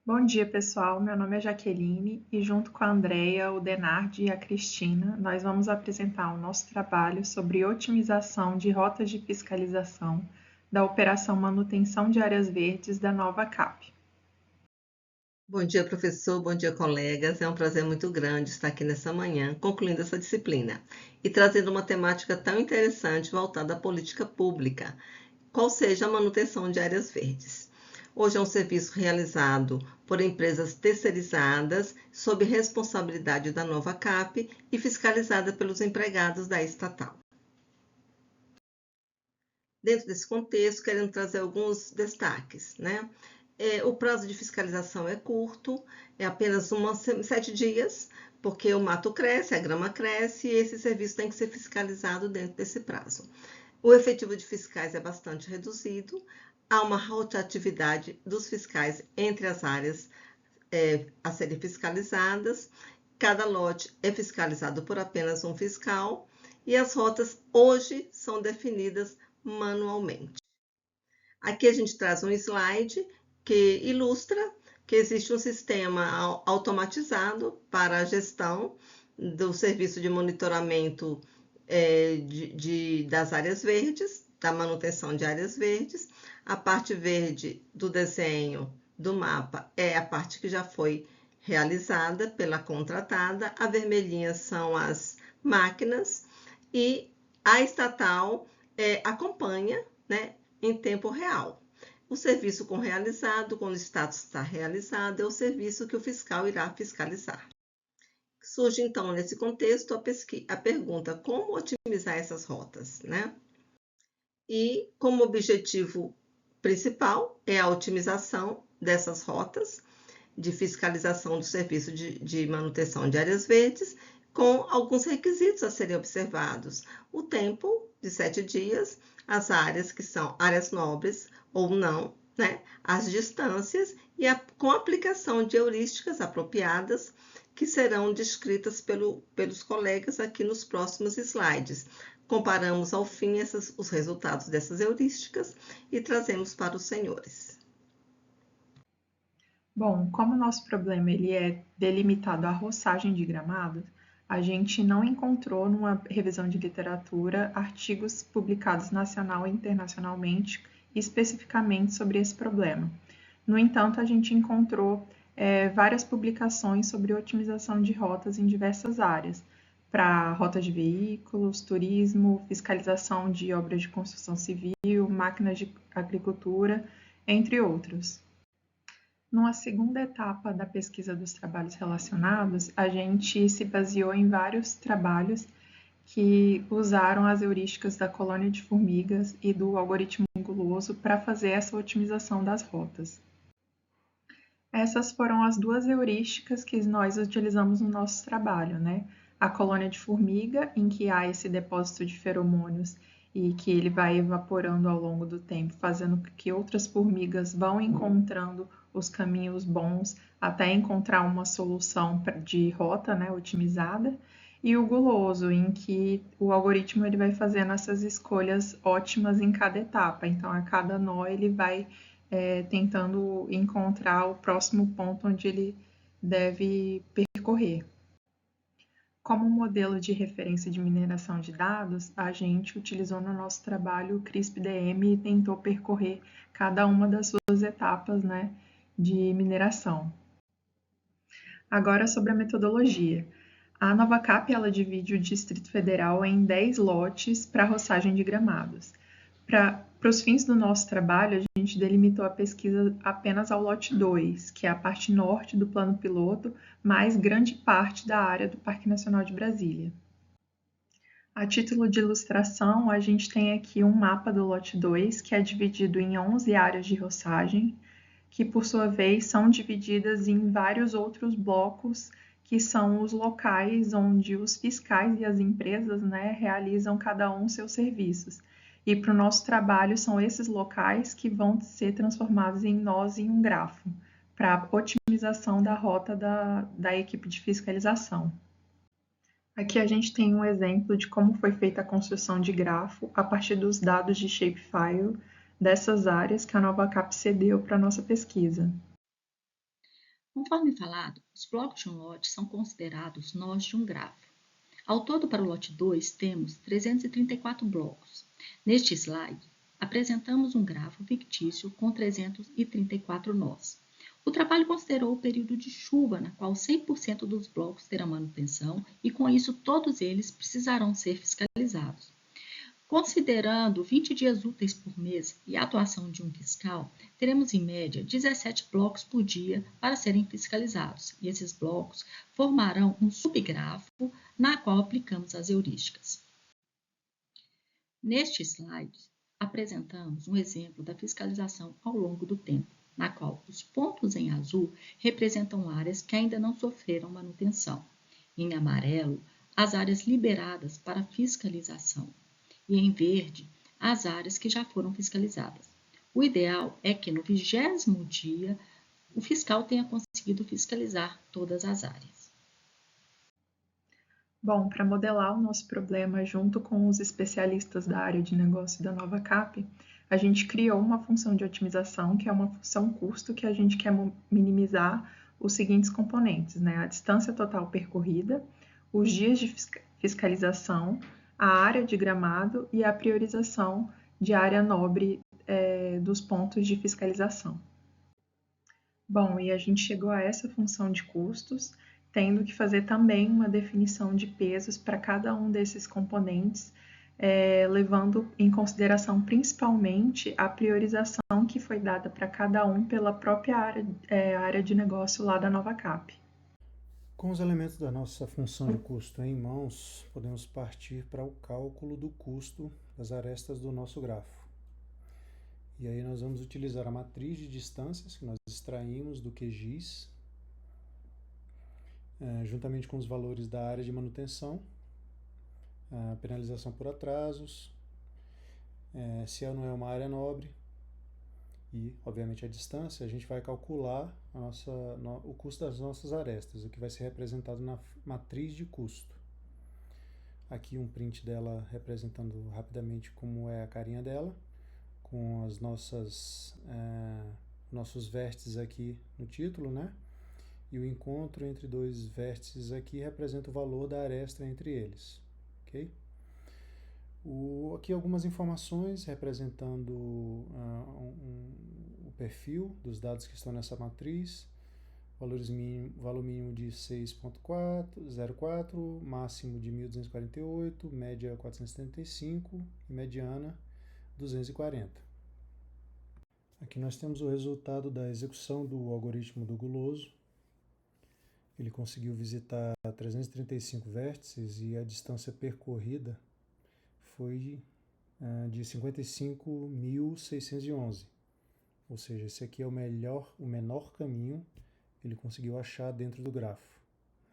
Bom dia, pessoal. Meu nome é Jaqueline e, junto com a Andrea, o Denardi e a Cristina, nós vamos apresentar o nosso trabalho sobre otimização de rotas de fiscalização da Operação Manutenção de Áreas Verdes da nova CAP. Bom dia, professor. Bom dia, colegas. É um prazer muito grande estar aqui nessa manhã, concluindo essa disciplina e trazendo uma temática tão interessante voltada à política pública, qual seja a manutenção de áreas verdes. Hoje é um serviço realizado por empresas terceirizadas, sob responsabilidade da nova CAP e fiscalizada pelos empregados da estatal. Dentro desse contexto, queremos trazer alguns destaques, né? O prazo de fiscalização é curto, é apenas 7 dias, porque o mato cresce, a grama cresce e esse serviço tem que ser fiscalizado dentro desse prazo. O efetivo de fiscais é bastante reduzido, há uma rotatividade dos fiscais entre as áreas a serem fiscalizadas, cada lote é fiscalizado por apenas um fiscal e as rotas hoje são definidas manualmente. Aqui a gente traz um slide que ilustra que existe um sistema automatizado para a gestão do serviço de monitoramento das áreas verdes, da manutenção de áreas verdes. A parte verde do desenho do mapa é a parte que já foi realizada pela contratada, a vermelhinha são as máquinas e a estatal acompanha, né, em tempo real. O serviço com realizado, quando o status está realizado, é o serviço que o fiscal irá fiscalizar. Surge então nesse contexto a pergunta: como otimizar essas rotas, né? E como objetivo principal é a otimização dessas rotas de fiscalização do serviço de manutenção de áreas verdes, com alguns requisitos a serem observados. O tempo de 7 dias, as áreas que são áreas nobres ou não, né? As distâncias e com a aplicação de heurísticas apropriadas que serão descritas pelos colegas aqui nos próximos slides. Comparamos ao fim os resultados dessas heurísticas e trazemos para os senhores. Bom, como o nosso problema ele é delimitado à roçagem de gramados, a gente não encontrou numa revisão de literatura artigos publicados nacional e internacionalmente especificamente sobre esse problema. No entanto, a gente encontrou várias publicações sobre otimização de rotas em diversas áreas, para rotas de veículos, turismo, fiscalização de obras de construção civil, máquinas de agricultura, entre outros. Numa segunda etapa da pesquisa dos trabalhos relacionados, a gente se baseou em vários trabalhos que usaram as heurísticas da colônia de formigas e do algoritmo guloso para fazer essa otimização das rotas. Essas foram as duas heurísticas que nós utilizamos no nosso trabalho, né? A colônia de formiga, em que há esse depósito de feromônios e que ele vai evaporando ao longo do tempo, fazendo com que outras formigas vão encontrando os caminhos bons até encontrar uma solução de rota, né, otimizada. E o guloso, em que o algoritmo ele vai fazendo essas escolhas ótimas em cada etapa. Então, a cada nó ele vai tentando encontrar o próximo ponto onde ele deve percorrer. Como modelo de referência de mineração de dados, a gente utilizou no nosso trabalho o CRISP-DM e tentou percorrer cada uma das suas etapas, né, de mineração. Agora sobre a metodologia. A nova CAP ela divide o Distrito Federal em 10 lotes para roçagem de gramados. Para os fins do nosso trabalho, a gente delimitou a pesquisa apenas ao lote 2, que é a parte norte do plano piloto, mais grande parte da área do Parque Nacional de Brasília. A título de ilustração, a gente tem aqui um mapa do lote 2, que é dividido em 11 áreas de roçagem, que por sua vez são divididas em vários outros blocos, que são os locais onde os fiscais e as empresas, né, realizam cada um seus serviços. E para o nosso trabalho são esses locais que vão ser transformados em nós em um grafo, para a otimização da rota da equipe de fiscalização. Aqui a gente tem um exemplo de como foi feita a construção de grafo a partir dos dados de shapefile dessas áreas que a nova CAP cedeu para a nossa pesquisa. Conforme falado, os blocos de um lote são considerados nós de um grafo. Ao todo, para o lote 2, temos 334 blocos. Neste slide, apresentamos um grafo fictício com 334 nós. O trabalho considerou o período de chuva, na qual 100% dos blocos terão manutenção e, com isso, todos eles precisarão ser fiscalizados. Considerando 20 dias úteis por mês e a atuação de um fiscal, teremos em média 17 blocos por dia para serem fiscalizados, e esses blocos formarão um subgrafo na qual aplicamos as heurísticas. Neste slide, apresentamos um exemplo da fiscalização ao longo do tempo, na qual os pontos em azul representam áreas que ainda não sofreram manutenção. Em amarelo, as áreas liberadas para fiscalização. E em verde, as áreas que já foram fiscalizadas. O ideal é que no 20º dia o fiscal tenha conseguido fiscalizar todas as áreas. Bom, para modelar o nosso problema junto com os especialistas da área de negócio da Nova Cap, a gente criou uma função de otimização, que é uma função custo que a gente quer minimizar os seguintes componentes, né? A distância total percorrida, os dias de fiscalização, a área de gramado e a priorização de área nobre dos pontos de fiscalização. Bom, e a gente chegou a essa função de custos, tendo que fazer também uma definição de pesos para cada um desses componentes, levando em consideração principalmente a priorização que foi dada para cada um pela própria área de negócio lá da Nova Cap. Com os elementos da nossa função de custo em mãos, podemos partir para o cálculo do custo das arestas do nosso grafo. E aí nós vamos utilizar a matriz de distâncias que nós extraímos do QGIS, juntamente com os valores da área de manutenção, a penalização por atrasos, se não é uma área nobre, e, obviamente, a distância, a gente vai calcular o custo das nossas arestas, o que vai ser representado na matriz de custo. Aqui um print dela representando rapidamente como é a carinha dela, com as nossos vértices aqui no título, né? E o encontro entre dois vértices aqui representa o valor da aresta entre eles, ok? Aqui algumas informações representando o perfil dos dados que estão nessa matriz, valor mínimo de 6.04, máximo de 1.248, média 475 e mediana 240. Aqui nós temos o resultado da execução do algoritmo do Guloso. Ele conseguiu visitar 335 vértices e a distância percorrida foi de 55.611, ou seja, esse aqui é o menor caminho que ele conseguiu achar dentro do grafo.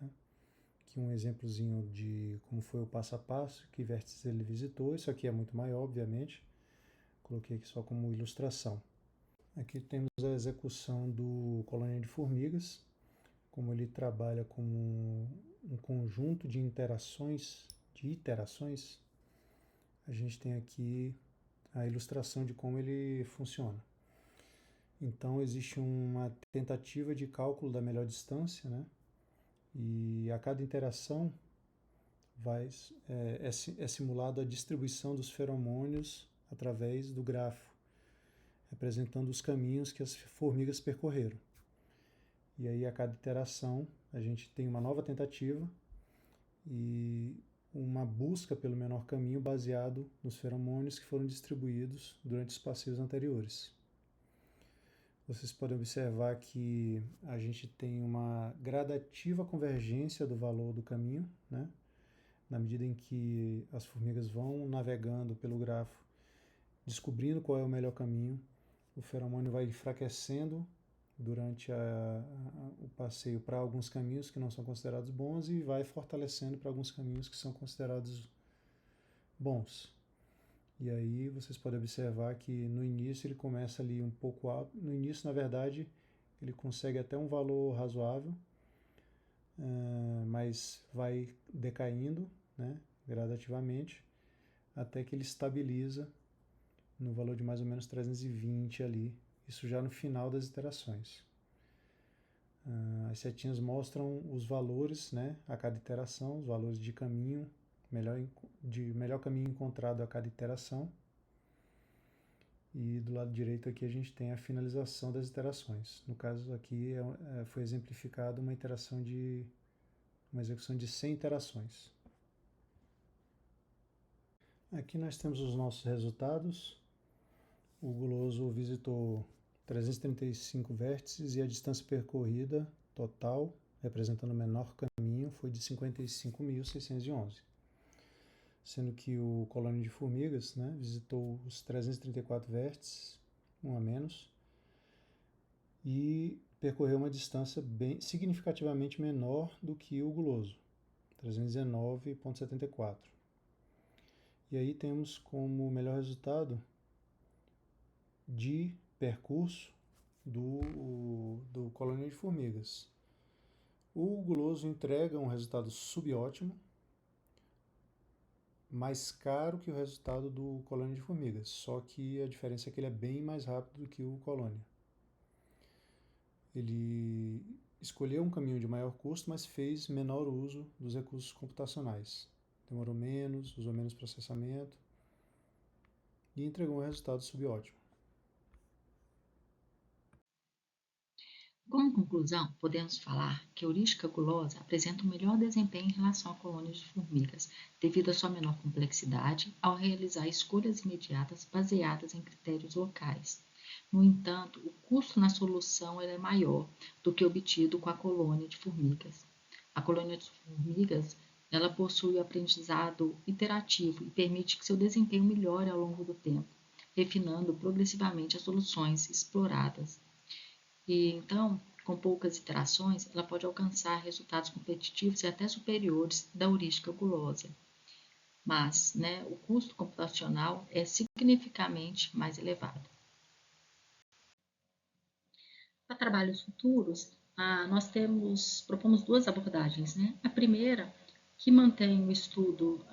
Aqui um exemplozinho de como foi o passo a passo, que vértices ele visitou. Isso aqui é muito maior, obviamente, coloquei aqui só como ilustração. Aqui temos a execução do colônia de formigas, como ele trabalha como um conjunto de iterações, a gente tem aqui a ilustração de como ele funciona. Então, existe uma tentativa de cálculo da melhor distância, né? E a cada interação é simulada a distribuição dos feromônios através do grafo, representando os caminhos que as formigas percorreram. E aí, a cada iteração, a gente tem uma nova tentativa e uma busca pelo menor caminho baseado nos feromônios que foram distribuídos durante os passeios anteriores. Vocês podem observar que a gente tem uma gradativa convergência do valor do caminho, né? Na medida em que as formigas vão navegando pelo grafo, descobrindo qual é o melhor caminho, o feromônio vai enfraquecendo durante o passeio para alguns caminhos que não são considerados bons e vai fortalecendo para alguns caminhos que são considerados bons. E aí vocês podem observar que no início ele começa ali um pouco alto. No início, na verdade, ele consegue até um valor razoável, mas vai decaindo, né, gradativamente, até que ele estabiliza no valor de mais ou menos 320 ali, isso já no final das iterações. As setinhas mostram os valores, né, a cada iteração, os valores de caminho, melhor caminho encontrado a cada iteração. E do lado direito aqui a gente tem a finalização das iterações. No caso aqui foi exemplificado uma execução de 100 iterações. Aqui nós temos os nossos resultados. O guloso visitou 335 vértices e a distância percorrida total, representando o menor caminho, foi de 55.611. Sendo que o colônia de formigas, né, visitou os 334 vértices, um a menos, e percorreu uma distância significativamente menor do que o guloso, 319,74. E aí temos como melhor resultado de percurso do colônia de formigas. O guloso entrega um resultado subótimo, mais caro que o resultado do colônia de formigas, só que a diferença é que ele é bem mais rápido do que o colônia. Ele escolheu um caminho de maior custo, mas fez menor uso dos recursos computacionais. Demorou menos, usou menos processamento e entregou um resultado subótimo. Como conclusão, podemos falar que a heurística gulosa apresenta um melhor desempenho em relação a colônias de formigas, devido à sua menor complexidade ao realizar escolhas imediatas baseadas em critérios locais. No entanto, o custo na solução é maior do que obtido com a colônia de formigas. A colônia de formigas ela possui o aprendizado iterativo e permite que seu desempenho melhore ao longo do tempo, refinando progressivamente as soluções exploradas. E então, com poucas iterações, ela pode alcançar resultados competitivos e até superiores da heurística gulosa. Mas, o custo computacional é significativamente mais elevado. Para trabalhos futuros, nós propomos duas abordagens. A primeira, que mantém o estudo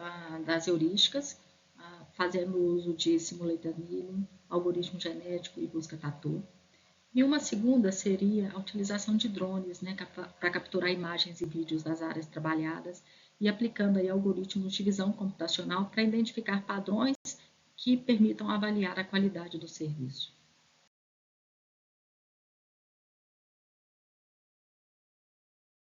das heurísticas, fazendo uso de simulated annealing, algoritmo genético e busca tatu. E uma segunda seria a utilização de drones para capturar imagens e vídeos das áreas trabalhadas e aplicando aí algoritmos de visão computacional para identificar padrões que permitam avaliar a qualidade do serviço.